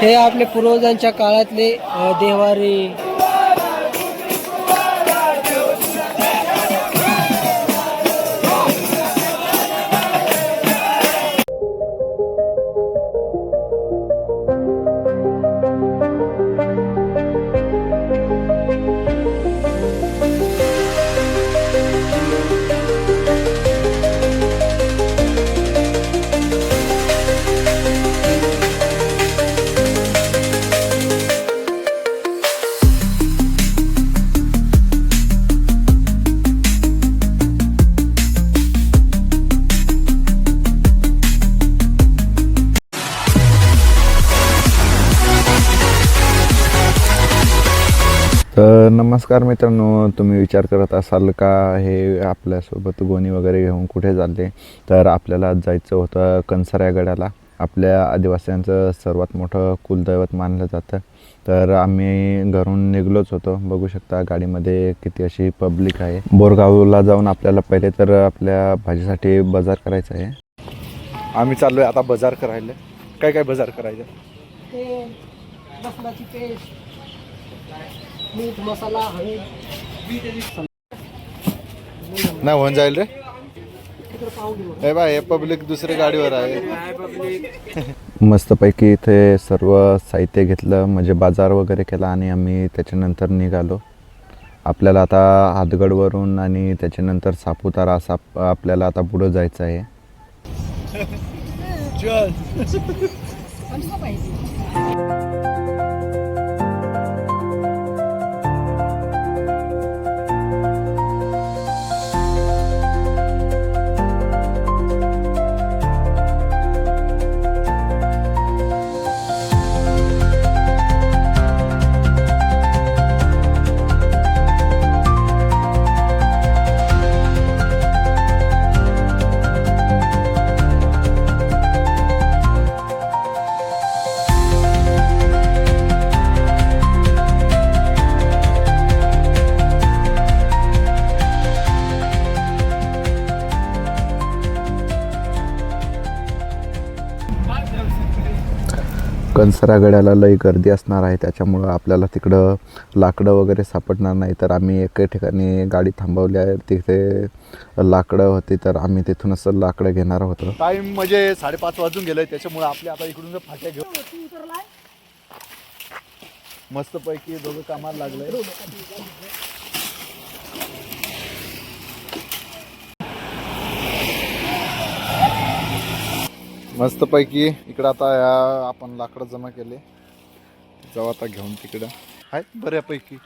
हे आपले पूर्वजांच्या काळातले देवारे. तर नमस्कार मित्रांनो, तुम्ही विचार करत असाल का हे आपल्यासोबत गोणी वगैरे घेऊन कुठे चालले. तर आपल्याला जायचं होतं कंसाऱ्या गडाला. आपल्या आदिवासींचं सर्वात मोठं कुलदैवत मानलं जातं. तर आम्ही घरून निघलोच होतो. बघू शकता गाडीमध्ये किती अशी पब्लिक आहे. बोरगावला जाऊन आपल्याला पहिले तर आपल्या भाजीसाठी बाजार करायचा आहे. आम्ही चाललो आहे आता बाजार करायला. काय काय बाजार करायचं? लसणाची पेस्ट, मीठ, मसाला, हळद. नाही होऊन जाईल रे. हे बा हे पब्लिक दुसरी गाडीवर आहे. मस्तपैकी इथे सर्व साहित्य घेतलं, म्हणजे बाजार वगैरे केला आणि आम्ही त्याच्यानंतर निघालो. आपल्याला आता हातगडवरून आणि त्याच्यानंतर सापुतारा असा आपल्याला आता पुढं जायचं आहे. कंसारा गडाला लई गर्दी असणार आहे, त्याच्यामुळं आपल्याला तिकडं लाकडं वगैरे सापडणार नाही. तर आम्ही एका ठिकाणी गाडी थांबवली आहे, तिथे लाकडं होती, तर आम्ही तिथूनच लाकडं घेणार होतो. टाईम म्हणजे 5:30 वाजून गेले, त्याच्यामुळे आपल्या आता इकडून फाट्या घेऊ. मस्तपैकी दोघं कामाला लागले. मस्तपैकी इकडं आता आपण लाकडं जमा केले, जाऊ आता घेऊन तिकडं. आहेत बऱ्यापैकी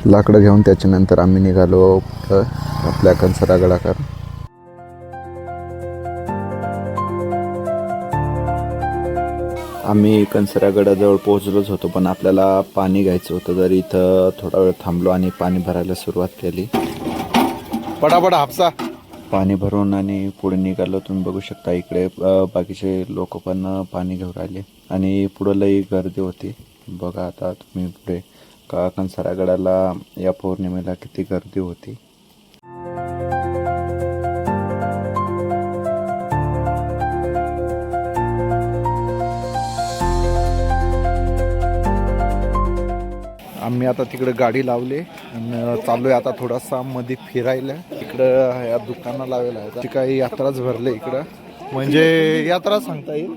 लाकडं घेऊन. त्याच्यानंतर आम्ही निघालो आपल्या कंसारा गडाकडे. आम्ही कंसारा गडाजवळ पोहोचलोच होतो, पण आपल्याला पाणी घ्यायचं होतं. तर इथं थोडा वेळ थांबलो आणि पाणी भरायला सुरुवात केली. पडापडा हापसा पाणी भरून आणि पुढे निघालो. तुम्ही बघू शकता इकडे बाकीचे लोक पण पाणी घेऊन राहिले आणि पुढं लई गर्दी होती. बघा आता तुम्ही पुढे का कंसारा गडाला या पौर्णिमेला किती गर्दी होती. आम्ही आता तिकडे गाडी लावली आणि चाललोय आता थोडासा मध्ये फिरायला. इकडं या दुकानाला लावलेला आहे, काही यात्राच भरले इकडं, म्हणजे यात्रा सांगता येईल.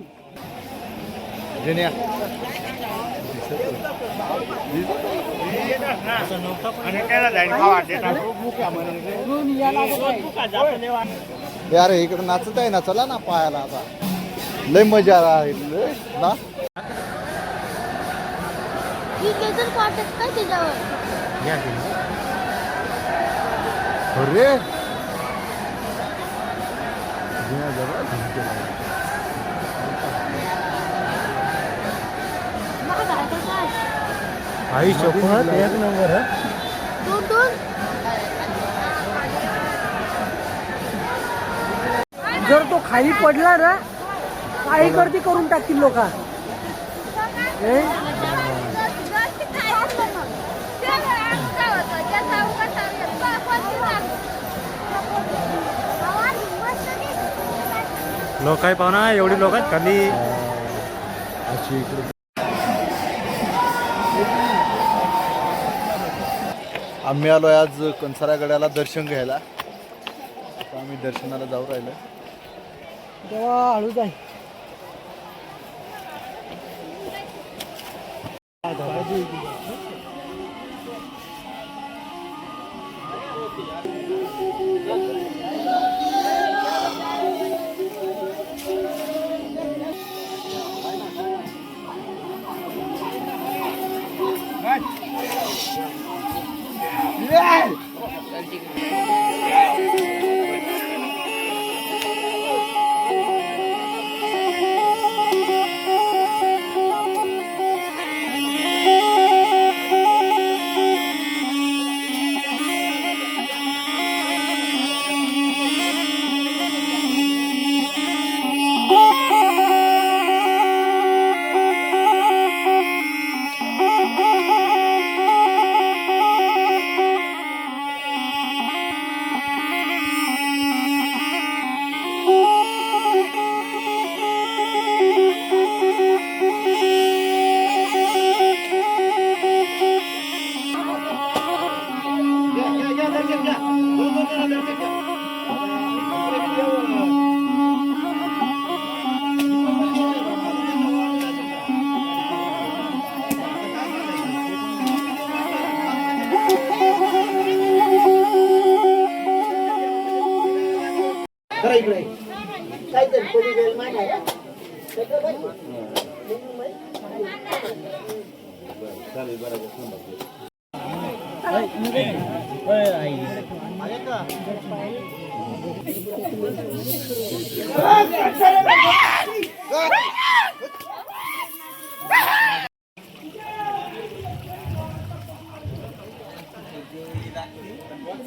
यार इकडे नाचत आहे ना, चला ना पाहायला. आता लय मजा आहे ना. अरे आई चौकोनात एक नंबर है. जर तो खाली पडला ना, काही गर्दी करून टाकतील लोक. लोक काय पाहुणा एवढी लोक आहेत खाली. अशी इकडे आम्ही आलोय आज कंसारा गडाला दर्शन घ्यायला. आता आम्ही दर्शनाला जाऊ राहिलो. तेव्हा हळूच आहे.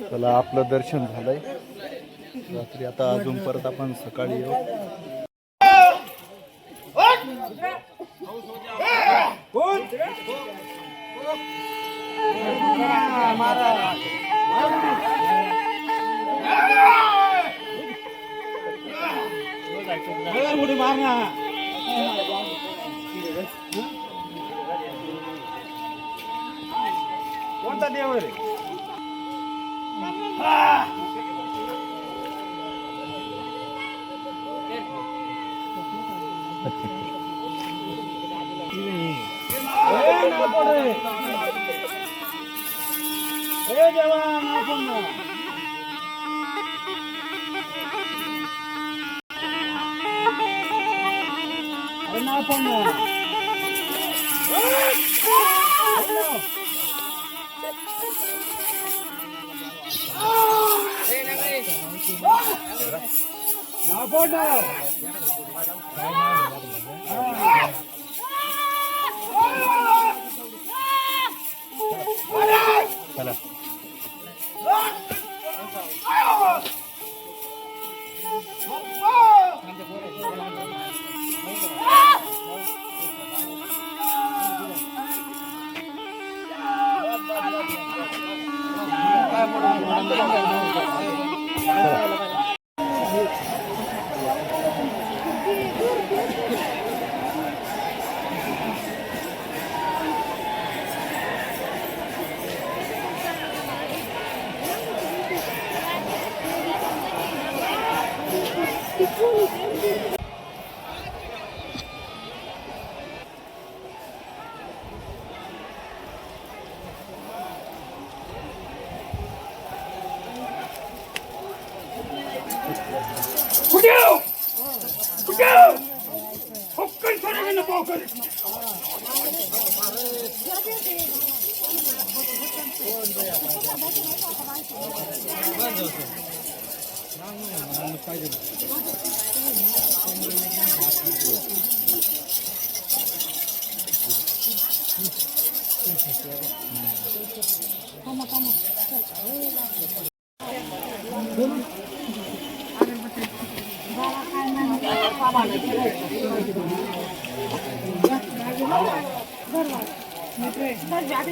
चला आपलं दर्शन झालंय रात्री. आता अजून परत आपण सकाळी येऊ. कोणता देव रे?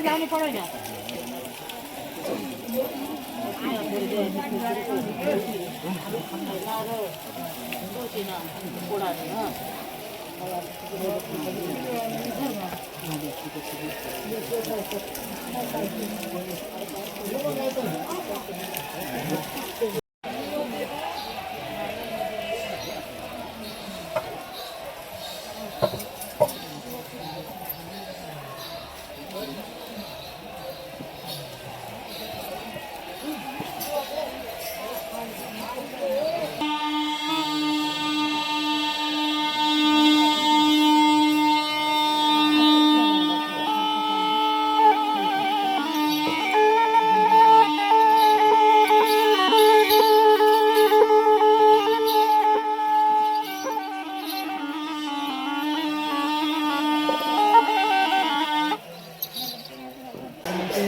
जाने पड़ेगा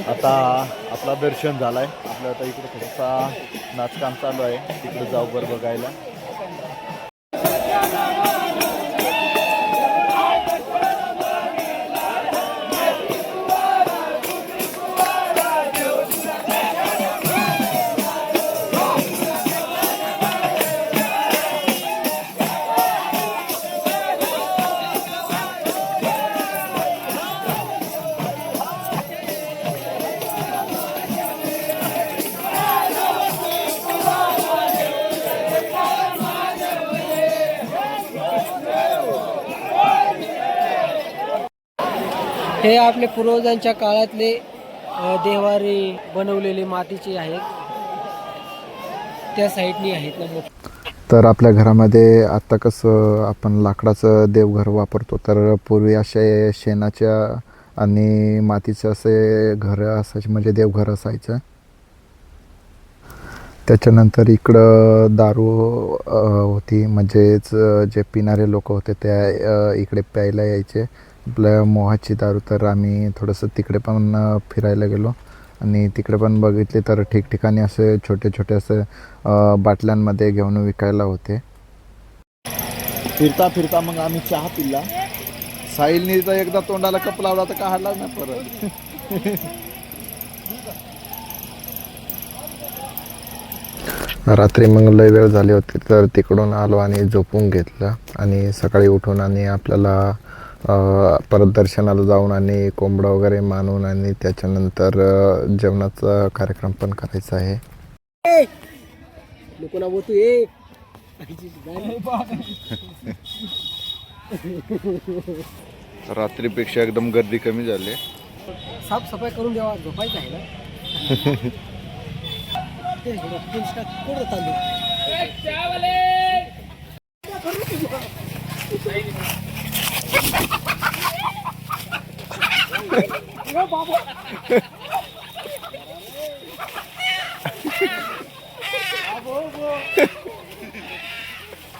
आता आपला दर्शन झालाय. आपलं आता इकडे थोडासा नाचकाम चालू आहे, तिकडे जाऊ बरं बघायला. हे आपले पूर्वजांच्या काळातले देवारे बनवलेले मातीचे आहेत. त्या साईडनी आहेत ना. तर आपल्या घरामध्ये आत्ता कसं आपण लाकडाचं देवघर वापरतो, तर पूर्वी असे शेणाच्या आणि मातीचे असे घरं असायचे, म्हणजे देवघर असायचं. त्याच्यानंतर इकडं दारू होती, म्हणजेच जे पिणारे लोक होते त्या इकडे प्यायला यायचे आपल्या मोहाची दारू. तर आम्ही थोडंसं तिकडे पण फिरायला गेलो आणि तिकडे पण बघितले तर ठिकठिकाणी असे छोटे छोटे असे बाटल्यांमध्ये घेऊन विकायला होते. फिरता फिरता मग आम्ही चहा पिला. साहिलनी तर एकदा तोंडाला कप लावला तर काढला नाही परत. रात्री मग लय वेळ झाली होती, तर तिकडून आलो आणि झोपून घेतलं. आणि सकाळी उठून आणि आपल्याला परत दर्शनाला जाऊन आणि कोंबडा वगैरे मानून आणि त्याच्यानंतर जेवणाचा कार्यक्रम पण करायचा आहे. रात्रीपेक्षा एकदम गर्दी कमी झाली. साफसफाई करून द्यावा, झोपायचं आहे ना.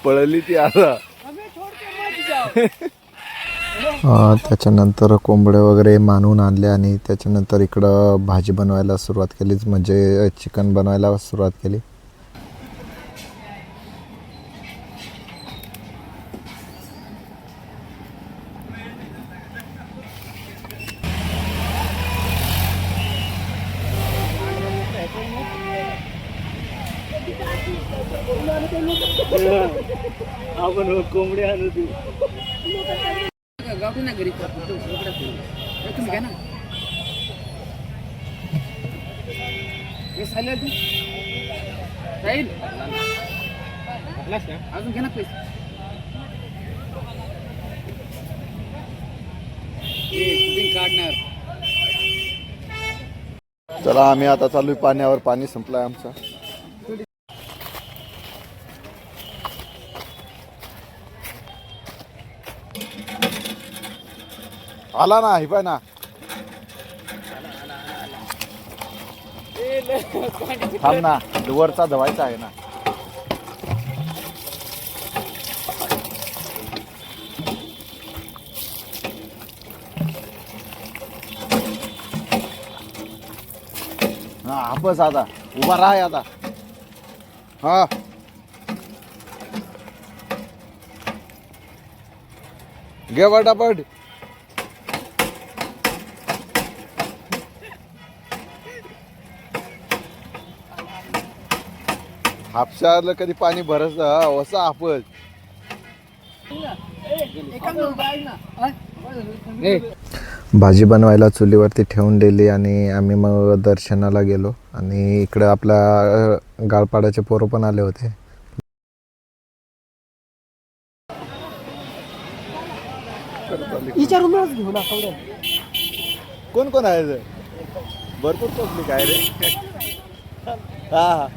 पळली ती आता. त्याच्यानंतर कोंबडे वगैरे मानून आणले आणि त्याच्यानंतर इकडं भाजी बनवायला सुरुवात केलीच, म्हणजे चिकन बनवायला सुरुवात केली. आपण कोंबडी आणू ती. गावठी ना घरी तुम्ही घ्या ना. अजून घ्या ना पैसे. काढणार. चला आम्ही आता चालू पाण्यावर. पाणी संपलंय आमचं. आला ना ही पाय ना. थांब ना, वरचा धवायचा आहे ना. हा बस आता उभा राहा आता. हा घे पटापट. हापशाला कधी पाणी भरस वसा आपच भाजी बनवायला चुलीवरती ठेवून दिली आणि आम्ही मग दर्शनाला गेलो. आणि इकडं आपला गाळपाड्याचे पोरं पण आले होते. विचारूनच घेऊ ना कवड्या. कोण कोण आहे ते? भरपूर पब्लिक आहे रे. हा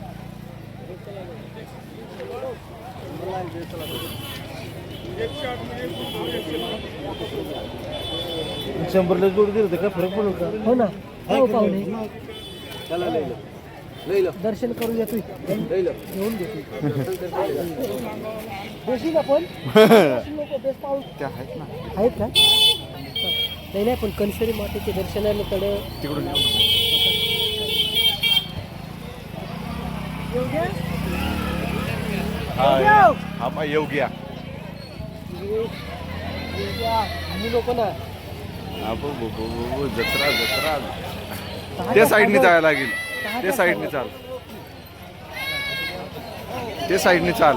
शंभरला जोड दिलं तर काय फरक पडू का? हो ना. हो पाहुणे दर्शन करून येतोय. घेऊन घेतोय. देशी ना पण लोक बेस्ट पाऊस त्या आहेत ना आहेत का? नाही नाही पण कणसरी मातेचे दर्शनाला कडे तिकडून हा मग येऊ घ्या. आम्ही लोक ना जत्रा जत्रा त्या साईडने जायला लागेल. त्या साईडने चाल. ते साईडने चाल.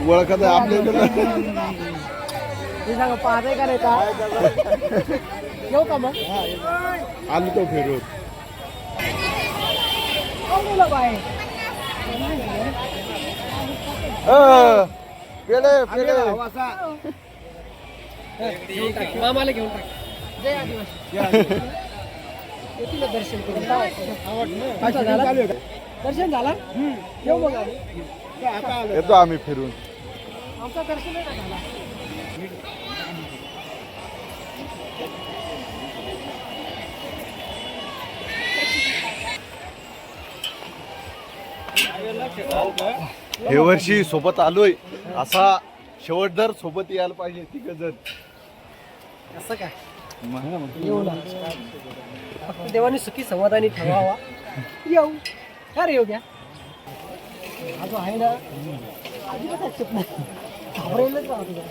ओळखत आपल्याला सांगा पाहताय का नाही का? येऊ का मग? आलो तो फिरून पेढे पेढे मामाला घेऊन टाक. जय आदिवासी. येतील ना दर्शन करून. दर्शन झाला. येऊ मग आम्ही. येतो आम्ही फिरून. आमचा दर्शन नाही झाला. हे वर्षी सोबत आलोय असा शेवटदार सोबत यायला पाहिजे तिघ जण. असं काय येऊ ना. फक्त देवाने सुखी समाधानी ठेवावा. येऊ का रे येऊ द्या. हा जो आहे ना अजिबात ऍक्सेप्ट नाही. घाबरायलाच राहतो तुझा.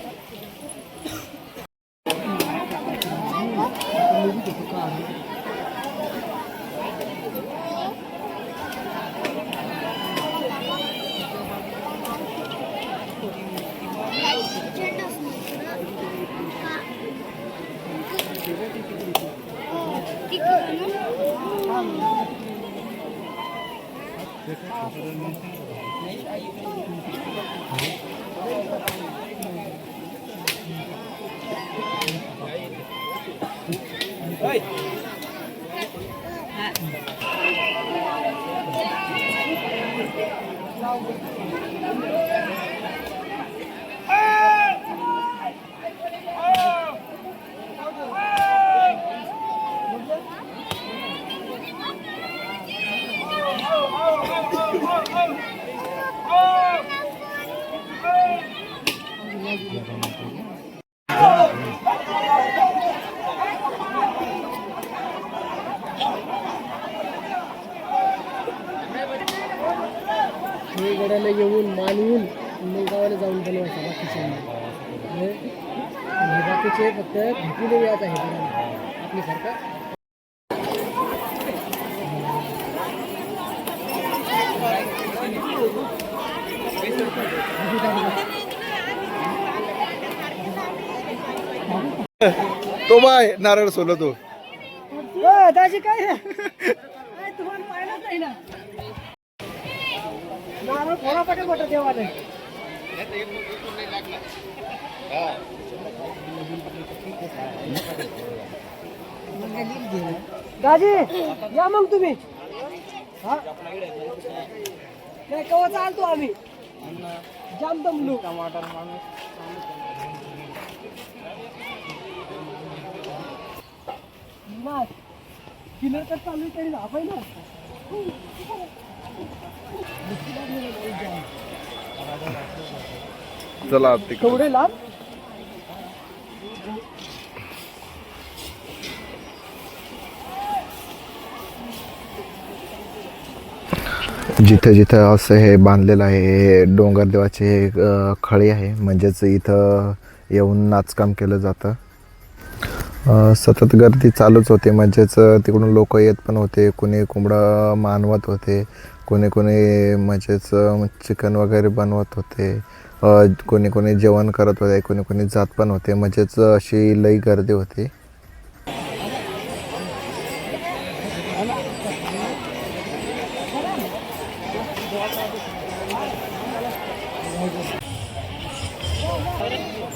हे गड्याला येऊन मानवून गावाला जाऊन बनवायचा बाकीचे. बाकीचे फक्त भेटून यायचं आहे आपल्यासारखं. तो बाय नारळ सोलतो. दाजी काय तुम्हाला पाहिलंच नाही ना. नारळ फोडा पटेल मोठं देवाने. दाजी या मग तुम्ही. हा नाही केव्हा चालतो आम्ही. जाम दमलो. टमाटर माणूस किलर तर चालू तरी दाखवाय ना. चला केवढे लांब. जिथं जिथं असं हे बांधलेलं आहे हे डोंगरदेवाचे खळी आहे, म्हणजेच इथं येऊन नाचकाम केलं जातं. सतत गर्दी चालूच होते, म्हणजेच तिकडून लोक येत पण होते, कोणी कोंबडा मानवत होते, कोणी कोणी म्हणजेच चिकन वगैरे बनवत होते, कोणी कोणी जेवण करत होते, कोणी कोणी जात पण होते, म्हणजेच अशी लई गर्दी होती.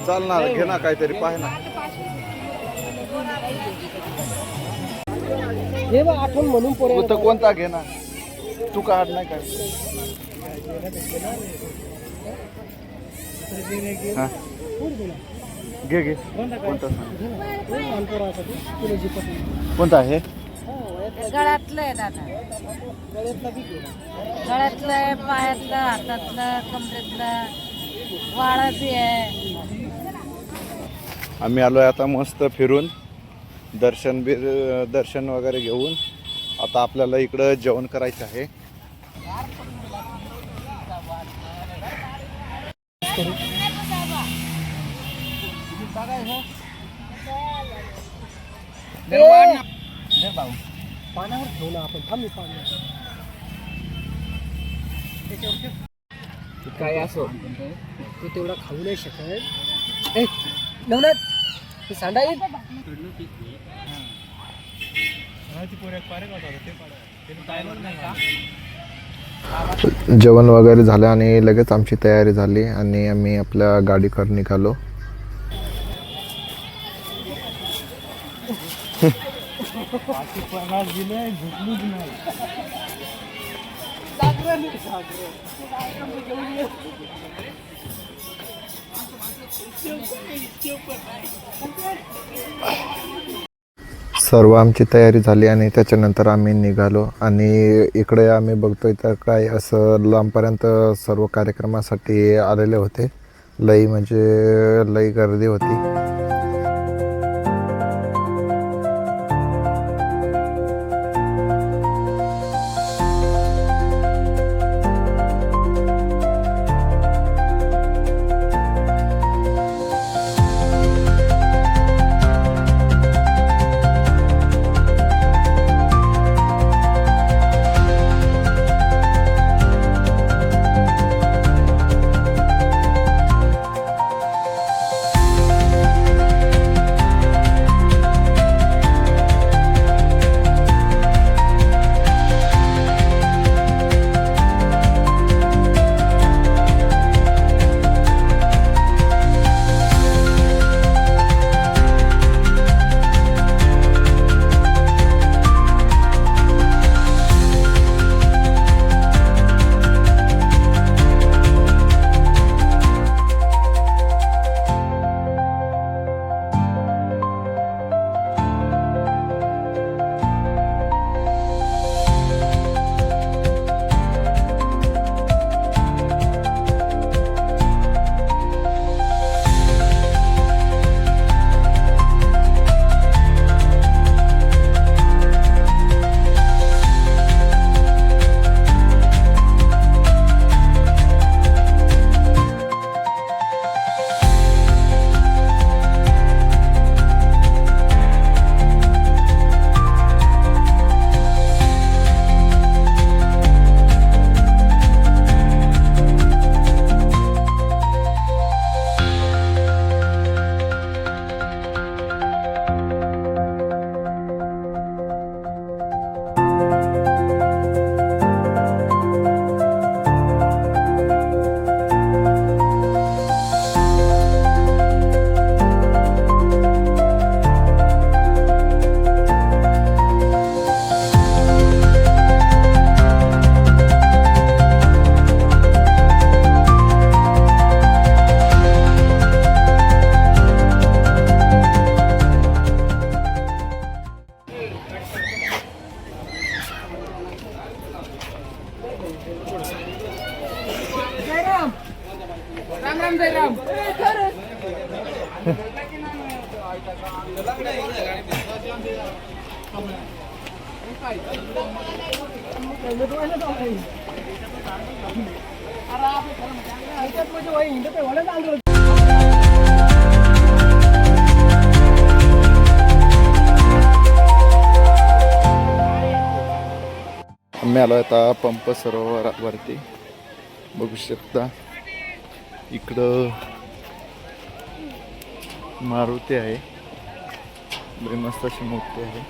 चालणार घे ना काहीतरी पाहे ना. हे बघ आठवण म्हणून पोरे तू कोणता घे ना, तू काढ नाही काय. हा. घे घे कोणता कोणता आहे? गळ्यातलं आहे दादा, गळ्यातलं आहे, पायातलं, हातातलं, कमरेतलं, वाळा बी आहे. आम्ही आलोय आता मस्त फिरून दर्शन वगैरे घेऊन. आता आपल्याला इकडं जेवण करायचं आहे. पाण्यावर ठेवू ना आपण, थांब पाणी काय असो तू तेवढा खाऊ नाही शकत. ए नवनाथ तू सांडा येईल. जेवण वगैरे झालं आणि लगेच आमची तयारी झाली आणि आम्ही आपल्या गाडीकडे निघालो. सर्व आमची तयारी झाली आणि त्याच्यानंतर आम्ही निघालो. आणि इकडे आम्ही बघतोय तर काय असं लांबपर्यंत सर्व कार्यक्रमासाठी आलेले होते. लई म्हणजे लई गर्दी होती. आम्ही आलो आता पंप सरोवरावरती बघू शकता. इकडं मारुती आहे, लई मस्त अशी मूर्ती आहे.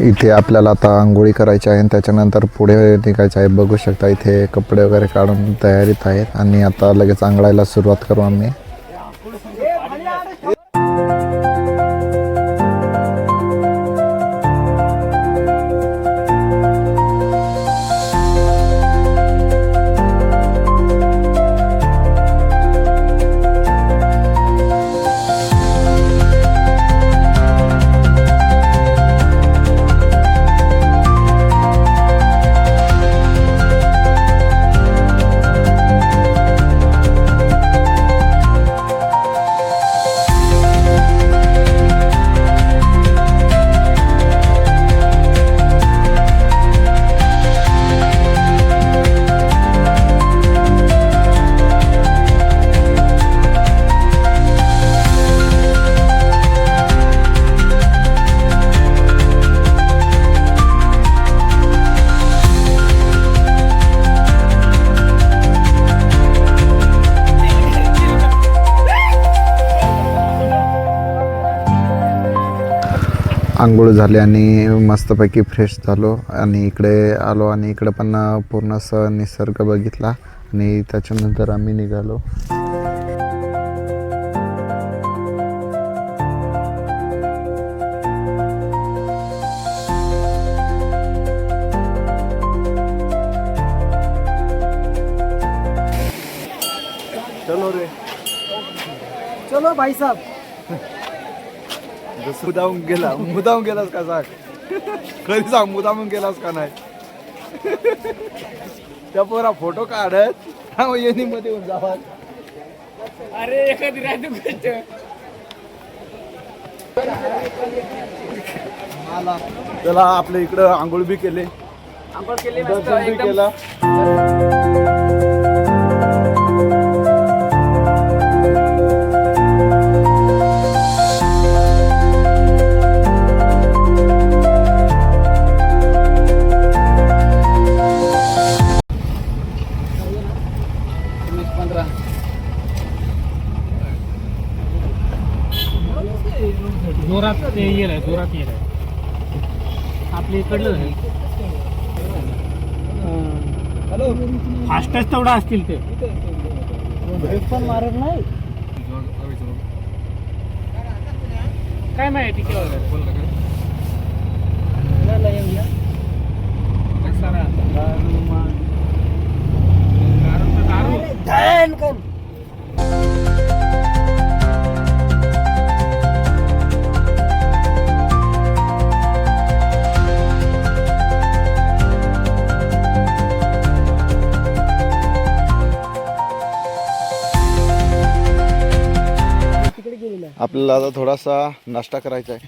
इथे आपल्याला आता आंघोळी करायची आहे आणि त्याच्यानंतर पुढे निघायचं आहे. बघू शकता इथे कपडे वगैरे काढून तयारीत आहेत आणि आता लगेच आंघोळीला सुरुवात करू आम्ही. आंघोळ झाली आणि मस्तपैकी फ्रेश झालो आणि इकडे आलो आणि इकडे पण पूर्ण असं निसर्ग बघितला आणि त्याच्यानंतर आम्ही निघालो. चलो रे, चलो भाई साहब. मुदावून गेलास का सांग, खरी सांग, मुदावून गेलास का नाही. त्या पोरा फोटो काढत येणी मध्ये येऊन जावा. अरे एखादी राहते गोष्ट. त्याला आपल्या इकडं आंघोळ बी केले, दर्शन बी केला. जोरात ते येईल, जोरात येईल आपल्या इकडलं. हॅलो, फास्टच तेवढा असतील ते पण मारत नाही. काय माहिती आपल्याला आता थोडासा नाश्ता करायचा आहे.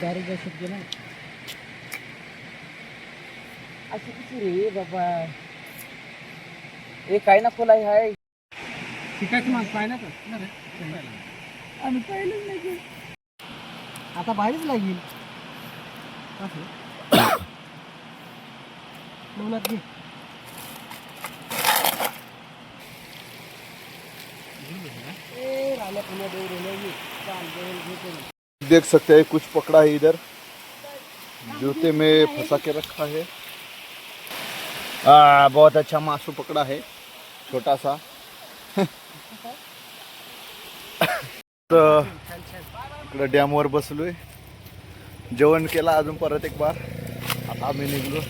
दारू जाऊ शकते ना अशी किती रे बाबा. हे काय ना खोलाई आहे शिकायचं मग काय ना आम्ही पाहिलंच नाही. आता बाहेरच लागेल घे. देख सकते हैं कुछ पकड़ा है इधर, जूते में फंसा के रखा है. बहुत अच्छा मासू पकड़ा है, छोटा सा. इकडे डॅमवर बसलोय, जेवण केला अजून परत एक बार. आता आम्ही निघलो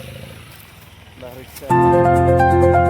डायरेक्ट.